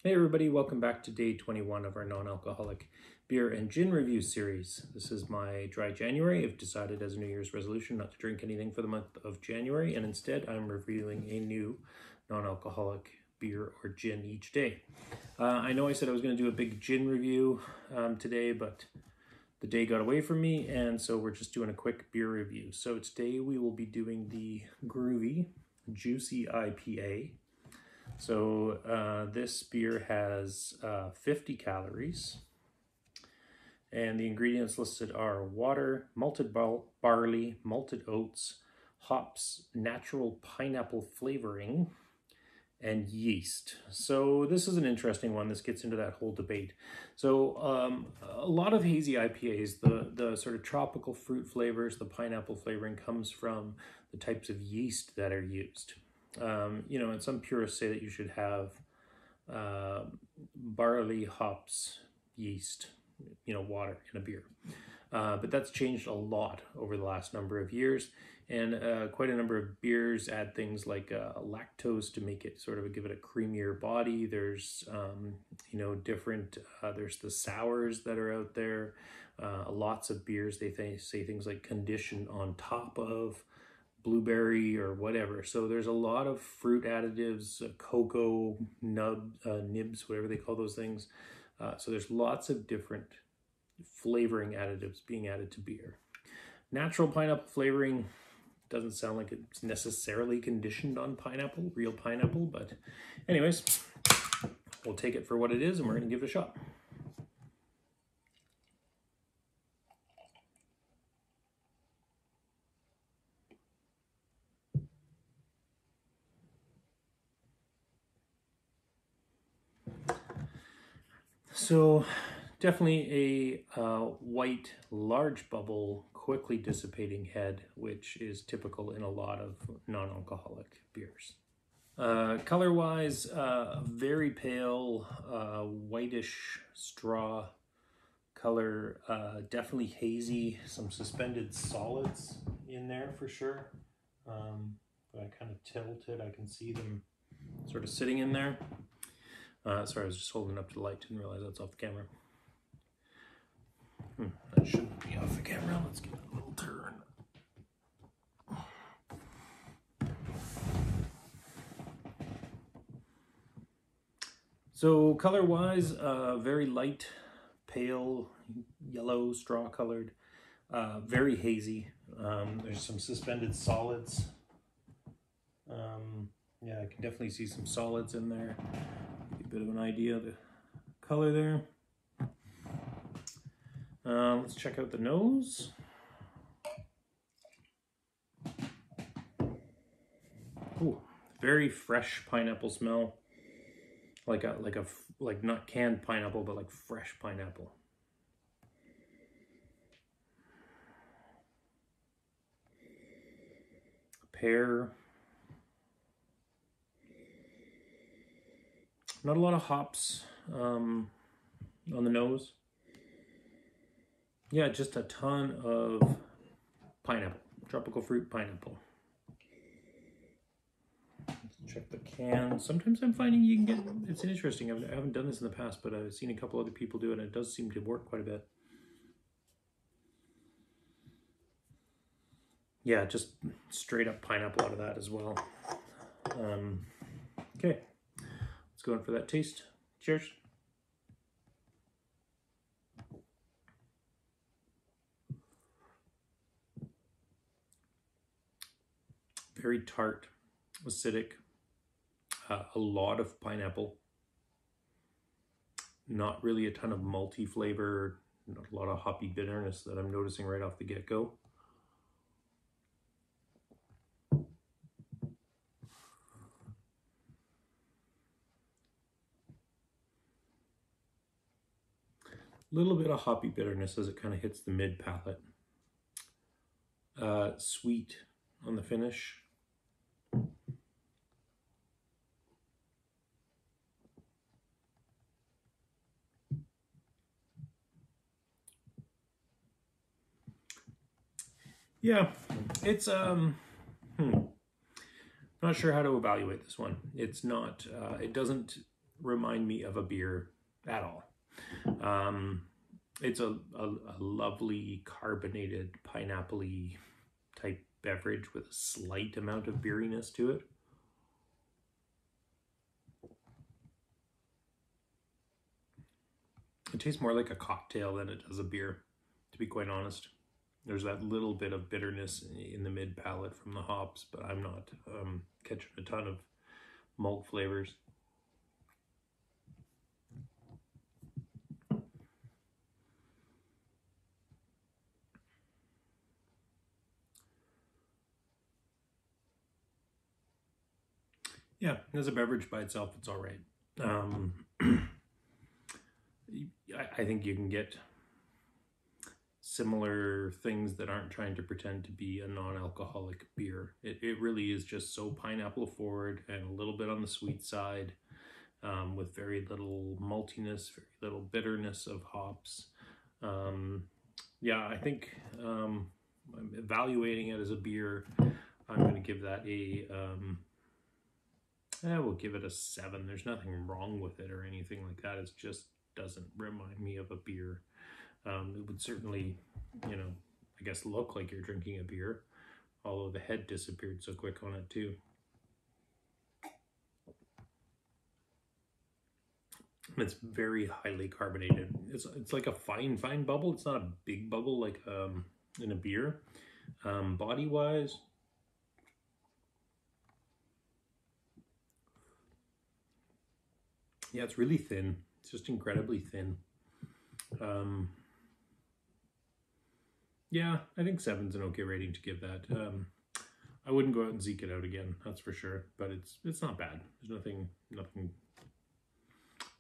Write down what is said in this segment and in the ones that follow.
Hey everybody, welcome back to day 21 of our non-alcoholic beer and gin review series. This is my dry January. I've decided as a New Year's resolution not to drink anything for the month of January, and instead I'm reviewing a new non-alcoholic beer or gin each day. I know I said I was going to do a big gin review today, but the day got away from me, and so we're just doing a quick beer review. So today we will be doing the Gruvi Juicy IPA. So this beer has 50 calories, and the ingredients listed are water, malted barley, malted oats, hops, natural pineapple flavoring, and yeast. So this is an interesting one. This gets into that whole debate. So a lot of hazy IPAs, the sort of tropical fruit flavors, the pineapple flavoring comes from the types of yeast that are used. And some purists say that you should have barley, hops, yeast, water in a beer. But that's changed a lot over the last number of years. And quite a number of beers add things like lactose to make it give it a creamier body. There's, different, there's the sours that are out there. Lots of beers, they say things like conditioned on top of blueberry or whatever. So there's a lot of fruit additives, cocoa nibs, whatever they call those things. So there's lots of different flavoring additives being added to beer. Natural pineapple flavoring doesn't sound like it's necessarily conditioned on pineapple, real pineapple, but anyways, we'll take it for what it is and we're going to give it a shot. So definitely a white, large bubble, quickly dissipating head, which is typical in a lot of non-alcoholic beers. Color-wise, very pale, whitish straw color, definitely hazy, some suspended solids in there for sure. If I kind of tilt it, I can see them sort of sitting in there. Sorry, I was just holding it up to the light, didn't realize that's off the camera. That shouldn't be off the camera. Let's give it a little turn. So color-wise, very light, pale, yellow, straw-colored, very hazy. There's some suspended solids. Yeah, I can definitely see some solids in there. Give you a bit of an idea of the color there. Let's check out the nose. Ooh, very fresh pineapple smell. Like not canned pineapple, but like fresh pineapple. Pear. Not a lot of hops on the nose. Yeah, just a ton of pineapple, tropical fruit pineapple. Let's check the can. Sometimes I'm finding you can get, it's interesting, I haven't done this in the past, but I've seen a couple other people do it and it does seem to work quite a bit. Yeah, just straight up pineapple out of that as well. Okay, let's go in for that taste. Cheers. Very tart, acidic, a lot of pineapple. Not really a ton of malty flavor, not a lot of hoppy bitterness that I'm noticing right off the get-go. Little bit of hoppy bitterness as it kind of hits the mid palate. Sweet on the finish. Yeah, it's not sure how to evaluate this one. It's not, it doesn't remind me of a beer at all. It's a lovely carbonated pineapple-y type beverage with a slight amount of beeriness to it. It tastes more like a cocktail than it does a beer, to be quite honest. There's that little bit of bitterness in the mid palate from the hops, but I'm not catching a ton of malt flavors. Yeah, as a beverage by itself, it's all right. I think you can get similar things that aren't trying to pretend to be a non-alcoholic beer. It really is just so pineapple forward and a little bit on the sweet side, with very little maltiness, very little bitterness of hops. Yeah, I think I'm evaluating it as a beer. I'm going to give that a we'll give it a 7. There's nothing wrong with it or anything like that. It just doesn't remind me of a beer. It would certainly, you know, I guess look like you're drinking a beer, although the head disappeared so quick on it too. It's very highly carbonated. It's like a fine bubble. It's not a big bubble like in a beer. Body-wise, yeah, it's really thin. It's just incredibly thin. Yeah, I think 7's an okay rating to give that. I wouldn't go out and zeke it out again, that's for sure. But it's not bad. There's nothing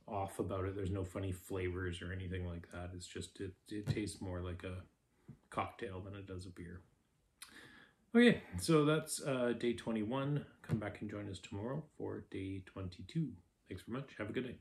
off about it. There's no funny flavors or anything like that. It's just it tastes more like a cocktail than it does a beer. Okay, so that's day 21. Come back and join us tomorrow for day 22. Thanks very much. Have a good night.